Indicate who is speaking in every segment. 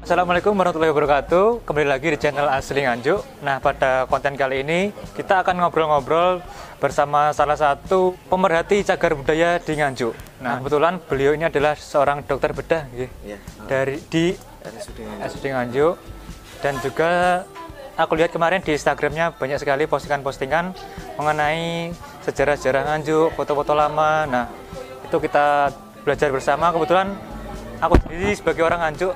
Speaker 1: Assalamualaikum warahmatullahi wabarakatuh. Kembali lagi di channel Asli Nganjuk. Nah, pada konten kali ini kita akan ngobrol-ngobrol bersama salah satu pemerhati cagar budaya di Nganjuk. Nah, kebetulan beliau ini adalah seorang dokter bedah di RSUD Nganjuk. Dan juga aku lihat kemarin di Instagramnya banyak sekali postingan-postingan mengenai sejarah-sejarah Nganjuk, foto-foto lama. Nah, itu kita belajar bersama. Kebetulan aku sendiri sebagai orang Nganjuk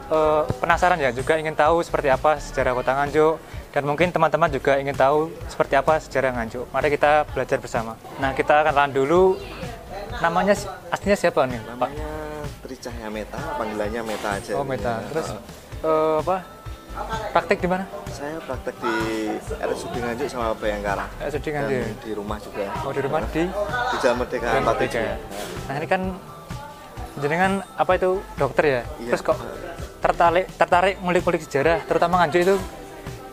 Speaker 1: penasaran ya, juga ingin tahu seperti apa sejarah kota Nganjuk, dan mungkin teman-teman juga ingin tahu seperti apa sejarah Nganjuk. Mari kita belajar bersama. Nah, kita kenalan dulu. Namanya aslinya siapa nih, Pak?
Speaker 2: Namanya Tri Cahya Meta, panggilannya Meta aja.
Speaker 1: Oh, Meta. Terus praktek di mana?
Speaker 2: Saya praktek di RSUD Nganjuk sama Bayangkara.
Speaker 1: RSUD Nganjuk.
Speaker 2: Dan di rumah juga.
Speaker 1: Oh, di rumah di
Speaker 2: Jalan Merdeka 47.
Speaker 1: Nah, ini kan jenengan apa itu dokter ya?
Speaker 2: Iya.
Speaker 1: Terus kok tertarik ngulik-ngulik sejarah, terutama Nganjuk itu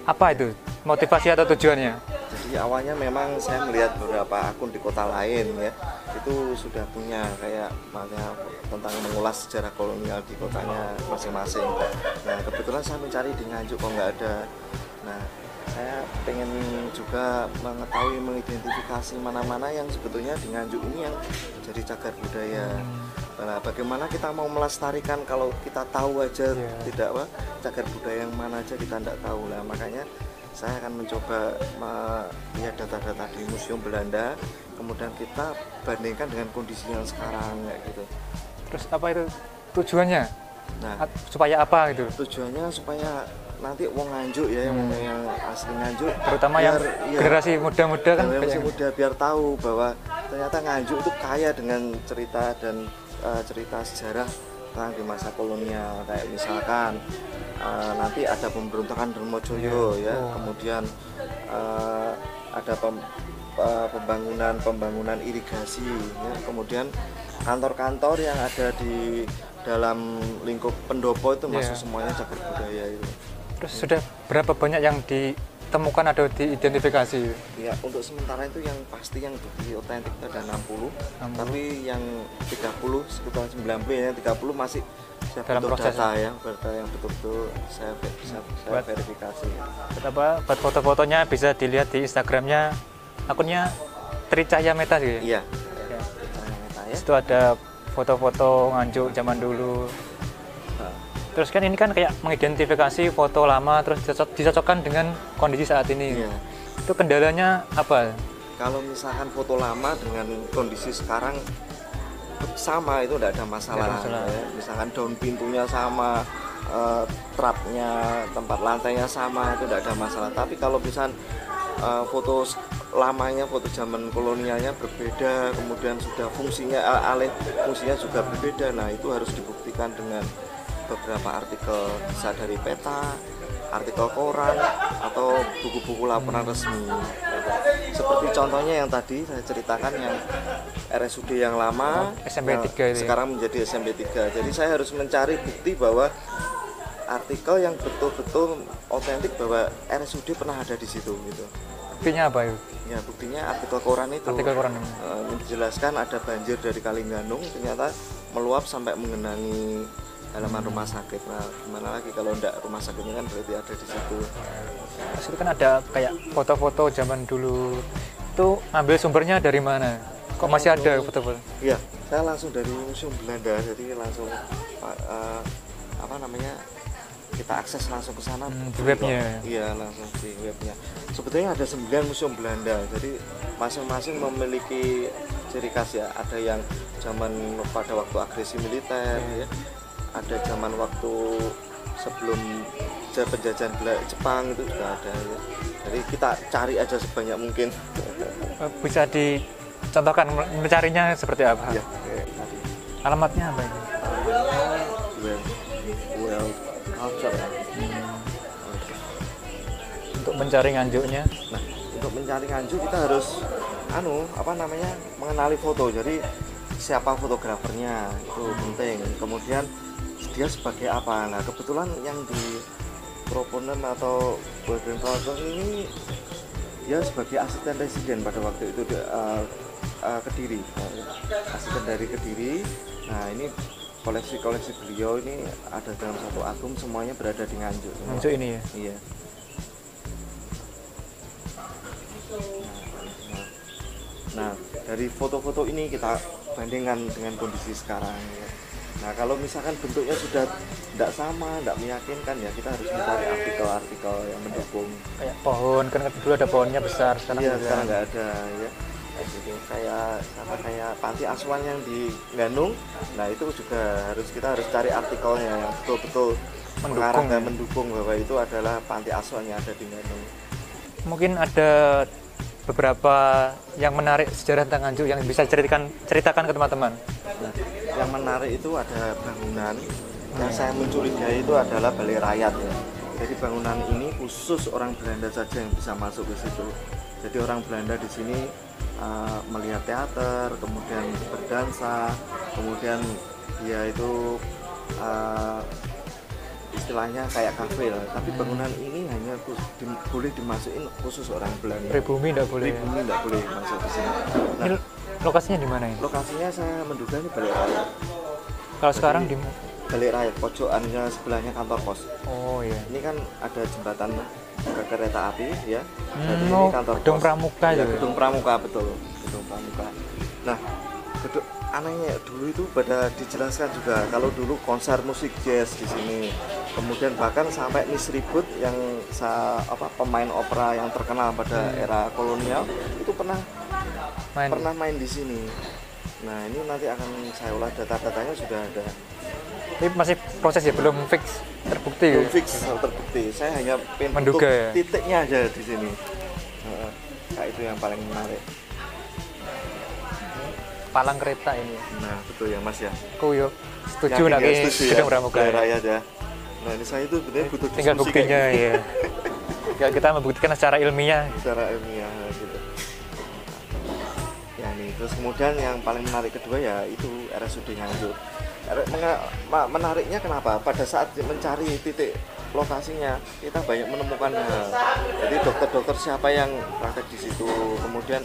Speaker 1: apa itu? Motivasi atau tujuannya?
Speaker 2: Jadi awalnya memang saya melihat beberapa akun di kota lain ya, itu sudah punya kayak makanya tentang mengulas sejarah kolonial di kotanya masing-masing. Nah, kebetulan saya mencari di Nganjuk kok nggak ada. Nah, saya pengen juga mengetahui, mengidentifikasi mana-mana yang sebetulnya di Nganjuk ini yang jadi cagar budaya. Nah, bagaimana kita mau melestarikan kalau kita tahu aja tidak cagar budaya yang mana aja kita tidak tahu lah. Makanya saya akan mencoba melihat data-data di Museum Belanda, kemudian kita bandingkan dengan kondisi yang sekarang kayak gitu.
Speaker 1: Terus apa itu tujuannya?
Speaker 2: Nah,
Speaker 1: supaya apa gitu?
Speaker 2: tujuannya supaya nanti wong Nganjuk ya, yang asli Nganjuk,
Speaker 1: terutama yang generasi muda-muda kan,
Speaker 2: generasi muda biar tahu bahwa ternyata Nganjuk itu kaya dengan cerita dan cerita sejarah tentang di masa kolonial. Kayak misalkan nanti ada pemberontakan Darmojoyo kemudian ada pembangunan irigasi ya, kemudian kantor-kantor yang ada di dalam lingkup pendopo itu masuk semuanya cagar budaya itu.
Speaker 1: Terus sudah berapa banyak yang ditemukan atau diidentifikasi?
Speaker 2: Ya, untuk sementara itu yang pasti yang bukti otentik itu ada 60. Tapi yang 30 sekitar 90 ya, 30 masih dalam proses data ya, data yang betul-betul saya verifikasi.
Speaker 1: Buat foto-fotonya bisa dilihat di Instagramnya, akunnya Tri Cahya Meta sih.
Speaker 2: Iya.
Speaker 1: Itu ada foto-foto Nganjuk zaman dulu. Terus kan ini kan kayak mengidentifikasi foto lama terus disocokkan dengan kondisi saat ini.
Speaker 2: Iya.
Speaker 1: Itu kendalanya apa?
Speaker 2: Kalau misalkan foto lama dengan kondisi sekarang sama, itu tidak ada masalah. Ya. Misalkan daun pintunya sama, trapnya, tempat lantainya sama, itu tidak ada masalah. Tapi kalau misalkan foto lamanya, foto zaman kolonialnya berbeda, kemudian sudah fungsinya fungsinya juga berbeda, nah itu harus dibuktikan dengan beberapa artikel, bisa dari peta, artikel koran, atau buku-buku laporan resmi. Seperti contohnya yang tadi saya ceritakan, yang RSUD yang lama,
Speaker 1: SMP 3 itu
Speaker 2: sekarang menjadi SMP 3. Jadi saya harus mencari bukti bahwa artikel yang betul-betul otentik bahwa RSUD pernah ada di situ gitu.
Speaker 1: Buktinya apa itu?
Speaker 2: Ya, buktinya artikel koran itu.
Speaker 1: Artikel koran ini
Speaker 2: menjelaskan ada banjir dari Kalingganung ternyata meluap sampai mengenangi halaman rumah sakit. Nah, gimana lagi kalau enggak, rumah sakitnya kan berarti ada di situ.
Speaker 1: Terus itu kan ada kayak foto-foto zaman dulu. Itu ambil sumbernya dari mana? Kok masih ada foto-foto?
Speaker 2: Iya, saya langsung dari Museum Belanda, jadi langsung kita akses langsung ke sana
Speaker 1: di webnya.
Speaker 2: Iya, langsung di webnya. Sebetulnya ada 9 museum Belanda, jadi masing-masing memiliki ciri khas ya. Ada yang zaman pada waktu agresi militer ya, ada zaman waktu sebelum penjajahan Jepang itu juga ada ya. Jadi kita cari aja sebanyak mungkin.
Speaker 1: Bisa dicontohkan mencarinya seperti apa?
Speaker 2: Ya,
Speaker 1: alamatnya apa ini?
Speaker 2: Culture.
Speaker 1: Untuk mencari Nganjuknya.
Speaker 2: Nah, untuk mencari Nganjuk kita harus mengenali foto. Jadi siapa fotografernya itu penting. Kemudian dia sebagai apa. Nah, kebetulan yang di proponen atau Golden Culture ini dia sebagai asisten residen pada waktu itu Kediri, asisten dari Kediri. Nah, ini koleksi-koleksi beliau ini ada dalam satu album, semuanya berada di Nganjuk.
Speaker 1: Nganjuk ini ya.
Speaker 2: Iya. Nah, dari foto-foto ini kita bandingkan dengan kondisi sekarang ya. Nah, kalau misalkan bentuknya sudah tidak sama, tidak meyakinkan ya, kita harus mencari artikel-artikel yang mendukung.
Speaker 1: Kayak pohon, kan dulu ada pohonnya besar, sekarang
Speaker 2: Iya, sekarang nggak ada ya. Jadi kayak panti asuhan yang di Ganung, nah itu juga kita harus cari artikelnya yang betul-betul mengarah dan mendukung bahwa itu adalah panti asuhan yang ada di Ganung.
Speaker 1: Mungkin ada beberapa yang menarik sejarah tentang Nganjuk yang bisa ceritakan ke teman-teman.
Speaker 2: Nah, yang menarik itu ada bangunan yang saya mencurigai itu adalah Balai Rakyat ya. Jadi bangunan ini khusus orang Belanda saja yang bisa masuk ke situ. Jadi orang Belanda di sini melihat teater, kemudian berdansa, kemudian dia itu istilahnya kayak kafe lah. Tapi bangunan ini hanya boleh dimasukin khusus orang Belanda.
Speaker 1: Pribumi tidak boleh.
Speaker 2: Pribumi tidak boleh masuk di sini. Nah,
Speaker 1: ini lokasinya di mana ini?
Speaker 2: Lokasinya saya menduga ini Balai Rakyat.
Speaker 1: Kalau sekarang di
Speaker 2: Balai Rakyat, pojokannya sebelahnya kantor pos.
Speaker 1: Oh iya.
Speaker 2: Ini kan ada jembatan ke kereta api ya.
Speaker 1: Ini kantor Gedung Pramuka
Speaker 2: ya.
Speaker 1: Gitu.
Speaker 2: Gedung Pramuka betul. Gedung Pramuka. Nah, anehnya dulu itu pada dijelaskan juga kalau dulu konser musik jazz di sini. Kemudian bahkan sampai Miss Ribut yang pemain opera yang terkenal pada era kolonial itu pernah main di sini. Nah, ini nanti akan saya ulas, data-datanya sudah ada.
Speaker 1: Ini masih proses ya, belum fix terbukti.
Speaker 2: Belum fix terbukti. Saya hanya
Speaker 1: menduga ya.
Speaker 2: Titiknya aja di sini. Nah, itu yang paling menarik.
Speaker 1: Palang kereta ini.
Speaker 2: Nah, betul ya Mas ya.
Speaker 1: Yo setuju nak Gedung Pramuka
Speaker 2: Rakyat ya. Nah, ini saya itu benar butuh
Speaker 1: tinggal buktinya ya. Ya kita membuktikan secara ilmiah.
Speaker 2: Secara ilmiah gitu. Ya nih, terus kemudian yang paling menarik kedua ya itu RSUD Nganjuk. Menariknya kenapa? Pada saat mencari titik lokasinya kita banyak menemukan jadi dokter-dokter siapa yang praktek di situ, kemudian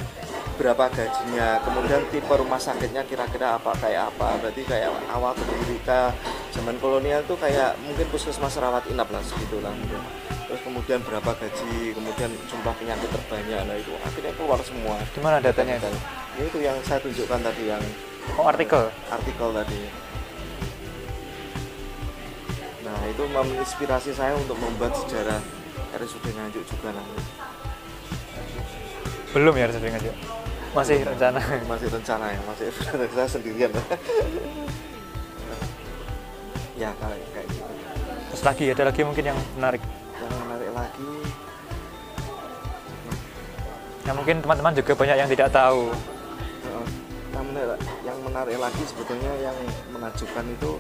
Speaker 2: berapa gajinya, kemudian tipe rumah sakitnya kira-kira kayak apa. Berarti kayak awal berdiri zaman kolonial itu kayak mungkin puskesmas rawat inap lah segitulah mungkin. Terus kemudian berapa gaji, kemudian jumlah penyakit terbanyak, nah itu akhirnya keluar semua.
Speaker 1: Gimana datanya?
Speaker 2: Itu yang saya tunjukkan tadi yang
Speaker 1: artikel
Speaker 2: tadi. Nah, itu menginspirasi saya untuk membuat sejarah RSUD Nganjuk juga nanti.
Speaker 1: Belum ya RSUD Nganjuk? Masih rencana?
Speaker 2: Masih rencana ya, masih saya sendirian. Ya, kayak gitu.
Speaker 1: Terus lagi, ada lagi mungkin yang menarik?
Speaker 2: Yang menarik lagi?
Speaker 1: Yang mungkin teman-teman juga banyak yang tidak tahu.
Speaker 2: Yang menarik lagi sebetulnya yang menakjubkan itu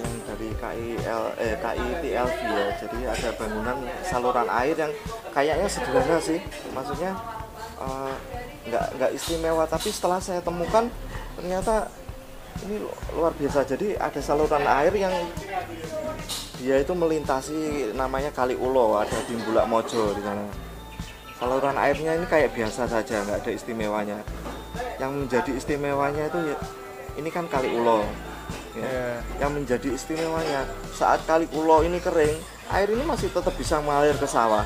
Speaker 2: yang dari KITLV ya. Jadi ada bangunan saluran air yang kayaknya sederhana sih, maksudnya nggak istimewa, tapi setelah saya temukan ternyata ini luar biasa. Jadi ada saluran air yang dia itu melintasi namanya Kali Ulo, ada di Bulak Mojo di sana. Saluran airnya ini kayak biasa saja, nggak ada istimewanya. Yang menjadi istimewanya itu ya, ini kan Kali Ulo. Ya. Yang menjadi istimewanya saat Kali Ulo ini kering, air ini masih tetap bisa mengalir ke sawah.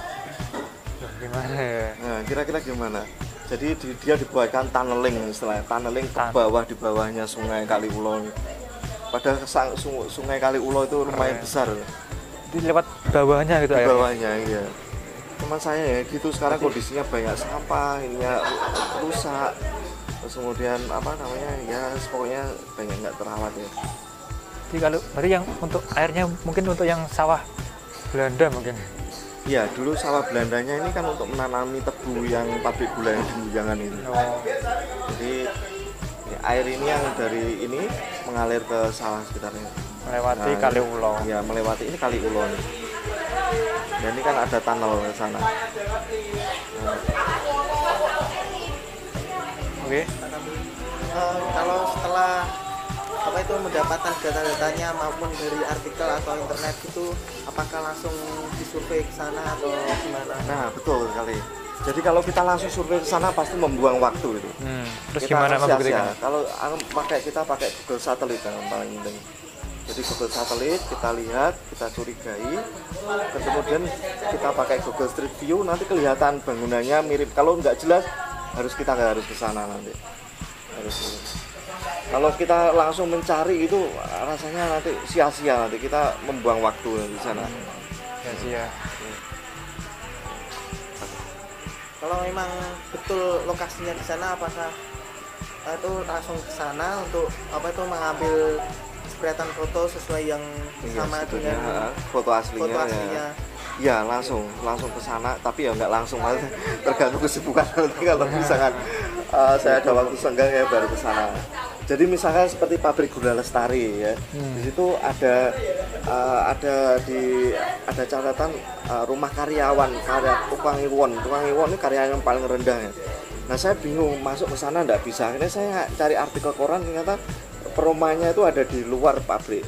Speaker 1: Gimana ya?
Speaker 2: Nah, kira-kira gimana? Jadi dia dibuatkan tunneling, istilahnya tunneling ke bawah, di bawahnya sungai Kali Ulo. Padahal sungai Kali Ulo itu lumayan besar.
Speaker 1: Jadi lewat bawahnya gitu air.
Speaker 2: Bawahnya iya. Teman saya ya gitu, sekarang kondisinya banyak sampah, ininya rusak. Terus kemudian ya pokoknya banyak nggak terawat ya.
Speaker 1: Jadi kalau berarti yang untuk airnya mungkin untuk yang sawah Belanda mungkin.
Speaker 2: Iya, dulu sawah Belandanya ini kan untuk menanami tebu yang pabrik gula yang di Mujangan ini. Jadi air ini yang dari ini mengalir ke sawah sekitarnya.
Speaker 1: Melewati Kali Ulo.
Speaker 2: Ya, melewati ini Kali Ulo nih. Dan ini kan ada tunnel ke sana.
Speaker 1: Oke.
Speaker 3: Kalau setelah mendapatkan data-datanya maupun dari artikel atau internet itu, apakah langsung disurvei ke sana atau gimana?
Speaker 2: Nah, betul sekali. Jadi kalau kita langsung survei ke sana pasti membuang waktu itu.
Speaker 1: Terus
Speaker 2: kita
Speaker 1: gimana membuktikan?
Speaker 2: Kalau kita pakai Google satelit yang paling penting. Jadi Google satelit kita lihat, kita curigai, kemudian kita pakai Google Street View, nanti kelihatan bangunannya mirip. Kalau nggak jelas kita harus ke sana nanti. Kalau kita langsung mencari itu rasanya nanti sia-sia, nanti kita membuang waktu di sana.
Speaker 1: Sia-sia.
Speaker 3: Kalau memang betul lokasinya di sana, apakah itu langsung ke sana untuk mengambil jepretan foto sesuai yang sama dengan
Speaker 2: foto aslinya? Ya langsung ke sana, tapi ya nggak langsung, tergantung kesibukan. Nanti kalau misalkan saya ada waktu senggang ya baru ke sana. Jadi misalkan seperti pabrik gula Lestari ya, di situ ada catatan rumah karyawan, tukang iwon ini karyawan yang paling rendah ya. Nah saya bingung masuk ke sana nggak bisa, akhirnya saya cari artikel koran, ternyata perumahannya itu ada di luar pabrik.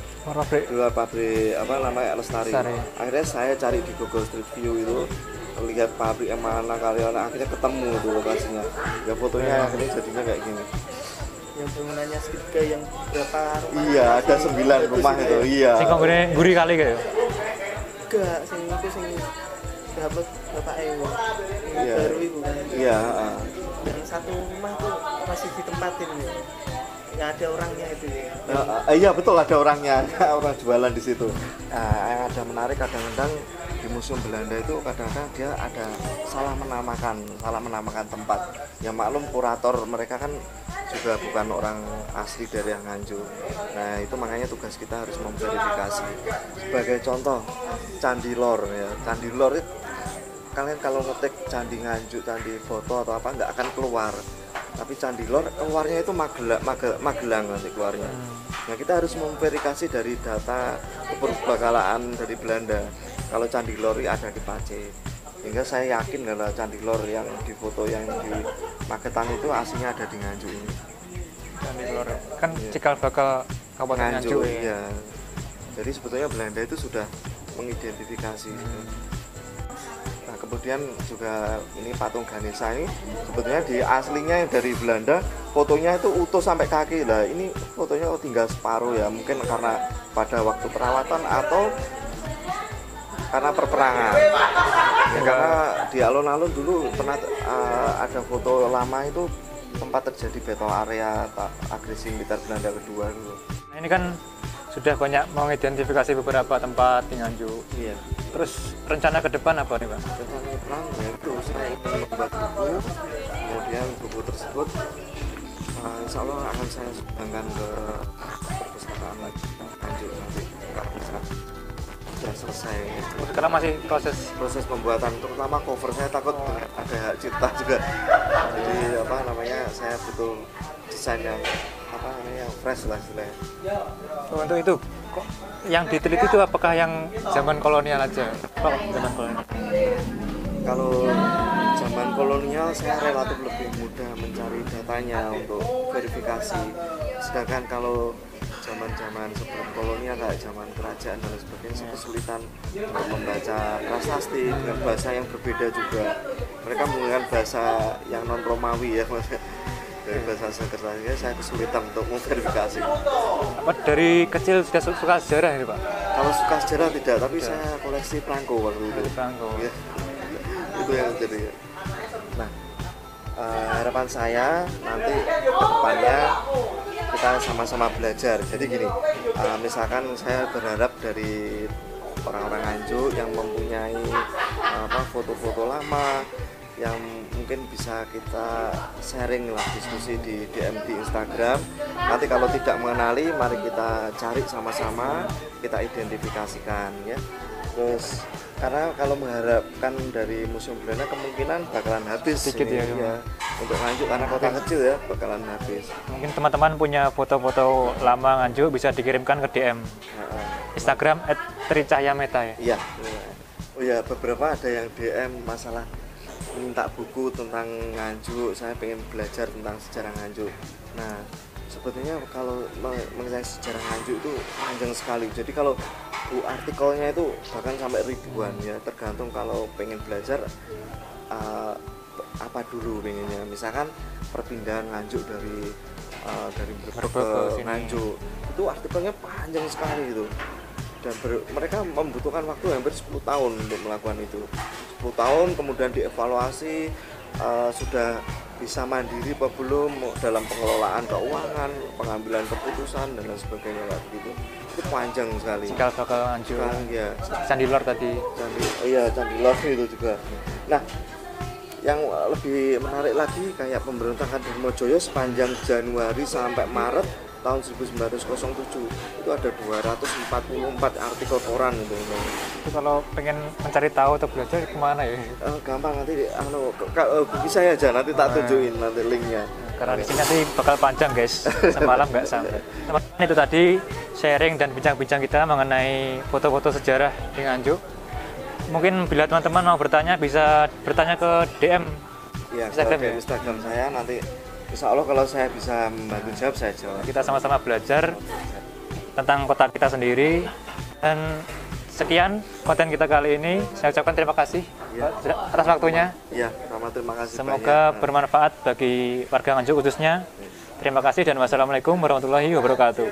Speaker 2: Lestari. Akhirnya saya cari di Google Street View itu, lihat pabrik yang mana, karyawan, akhirnya ketemu itu lokasinya. Ya fotonya akhirnya jadinya kayak gini.
Speaker 3: Yang bangunannya segitiga yang berapa rumah?
Speaker 2: Iya, ada 9 rumah itu. Iya.
Speaker 1: Sing konggone guri kali kayak.
Speaker 3: Enggak, sing berapa ewu.
Speaker 2: Iya.
Speaker 3: Baru itu kan.
Speaker 2: Iya,
Speaker 3: Yang satu rumah tuh masih ditempatin ya. Ya ada orangnya itu ya.
Speaker 2: Iya betul, ada orangnya, orang jualan di situ. Nah, yang ada menarik kadang-kadang di Museum Belanda itu kadang-kadang dia ada salah menamakan tempat. Ya maklum kurator mereka kan juga bukan orang asli dari Nganjuk. Nah itu makanya tugas kita harus memverifikasi. Sebagai contoh Candi Lor ya, Candi Lor itu kalian kalau ngetik Candi Nganjuk, candi foto atau apa nggak akan keluar. Tapi Candi Lor keluarnya itu Magelang nanti keluarnya. Nah kita harus memverifikasi dari data kepurbakalaan dari Belanda. Kalau Candi Lor ada di Pace, sehingga saya yakin kalau Candi Lor yang di foto yang di Magetan itu aslinya ada di Nganjuk ini.
Speaker 1: Candi Lor kan cikal bakal Kabupaten Nganjuk.
Speaker 2: Iya. Jadi sebetulnya Belanda itu sudah mengidentifikasi. Nah kemudian juga ini patung Ganesha ini sebetulnya di aslinya yang dari Belanda fotonya itu utuh sampai kaki. Nah ini fotonya tinggal separuh ya, mungkin karena pada waktu perawatan atau karena perperangan ya, karena di alun-alun dulu pernah ada foto lama itu tempat terjadi battle area agresi militer Belanda kedua dulu.
Speaker 1: Nah, ini kan sudah banyak mengidentifikasi beberapa tempat di Nganjuk.
Speaker 2: Iya.
Speaker 1: Terus rencana ke depan apa nih Pak?
Speaker 2: Rencana ke depan ya itu saya ingin membuat buku, kemudian buku tersebut insya Allah akan saya sumbangkan ke perpustakaan lagi Nganjuk nanti kalau bisa sudah selesai.
Speaker 1: Sekarang masih proses
Speaker 2: pembuatan, terutama cover saya takut ada hak cipta juga. Jadi saya butuh desain yang fresh lah istilahnya.
Speaker 1: untuk itu kok yang diteliti itu apakah yang zaman kolonial aja? Zaman kolonial.
Speaker 2: Kalau zaman kolonial saya relatif lebih mudah mencari datanya untuk verifikasi. Sedangkan kalau zaman-zaman sebelum kolonial kayak zaman kerajaan dan sebagainya saya kesulitan untuk membaca prasasti dengan bahasa yang berbeda juga. Mereka menggunakan bahasa yang non Romawi ya maksudnya. Dari bahasa Sanskerta saya kesulitan untuk memverifikasi.
Speaker 1: Apa dari kecil sudah suka sejarah ini Pak?
Speaker 2: Kalau suka sejarah tidak, tapi saya koleksi perangko waktu itu.
Speaker 1: Perangko.
Speaker 2: Ya, itu yang jadi. Nah, harapan saya nanti depannya kita sama-sama belajar. Jadi gini, misalkan saya berharap dari orang-orang Nganjuk yang mempunyai foto-foto lama yang mungkin bisa kita sharing lah, diskusi di DM di Instagram. Nanti kalau tidak mengenali, mari kita cari sama-sama, kita identifikasikan ya. Terus karena kalau mengharapkan dari Museum Belanda kemungkinan bakalan habis
Speaker 1: sedikit
Speaker 2: ini, ya. Untuk Nganjuk karena kota kecil ya bakalan habis.
Speaker 1: Mungkin teman-teman punya foto-foto lama Nganjuk bisa dikirimkan ke DM Instagram @tricahyameta ya.
Speaker 2: Iya. Oh ya, beberapa ada yang DM masalah minta buku tentang Nganjuk, saya pengen belajar tentang sejarah Nganjuk. Nah, sebetulnya kalau mengenai sejarah Nganjuk itu panjang sekali. Jadi kalau artikelnya itu bahkan sampai ribuan ya, tergantung kalau pengen belajar apa dulu pengennya. Misalkan perpindahan Nganjuk dari dari Brebes
Speaker 1: Brebes ke
Speaker 2: ke
Speaker 1: sini.
Speaker 2: Nganjuk itu artikelnya panjang sekali gitu, dan mereka membutuhkan waktu hampir 10 tahun untuk melakukan itu. 10 tahun kemudian dievaluasi sudah bisa mandiri apa belum dalam pengelolaan keuangan, pengambilan keputusan dan lain sebagainya kayak begitu. Itu panjang sekali.
Speaker 1: Cikal bakal Nganjuk.
Speaker 2: Ya,
Speaker 1: Candi Lor tadi.
Speaker 2: Candi Lor itu juga. Nah, yang lebih menarik lagi kayak pemberontakan Darmojoyo sepanjang Januari sampai Maret tahun 1907 itu ada 244 artikel koran gitu.
Speaker 1: Itu kalau pengen mencari tahu atau belajar kemana ya?
Speaker 2: Gampang nanti buku saya aja nanti tak tunjukin nanti linknya.
Speaker 1: Karena di sini nanti bakal panjang guys, semalam nggak sampai. Teman-teman, itu tadi sharing dan bincang-bincang kita mengenai foto-foto sejarah di Nganjuk. Mungkin bila teman-teman mau bertanya bisa bertanya ke DM
Speaker 2: Ya,
Speaker 1: Instagram ya.
Speaker 2: Instagram saya nanti. Insya Allah kalau saya bisa membantu jawab saya jawab.
Speaker 1: Kita sama-sama belajar tentang kota kita sendiri. Dan sekian konten kita kali ini. Saya ucapkan terima kasih atas waktunya.
Speaker 2: Ya, sama terima kasih.
Speaker 1: Semoga
Speaker 2: banyak.
Speaker 1: bermanfaat bagi warga Nganjuk khususnya. Terima kasih dan wassalamualaikum warahmatullahi wabarakatuh.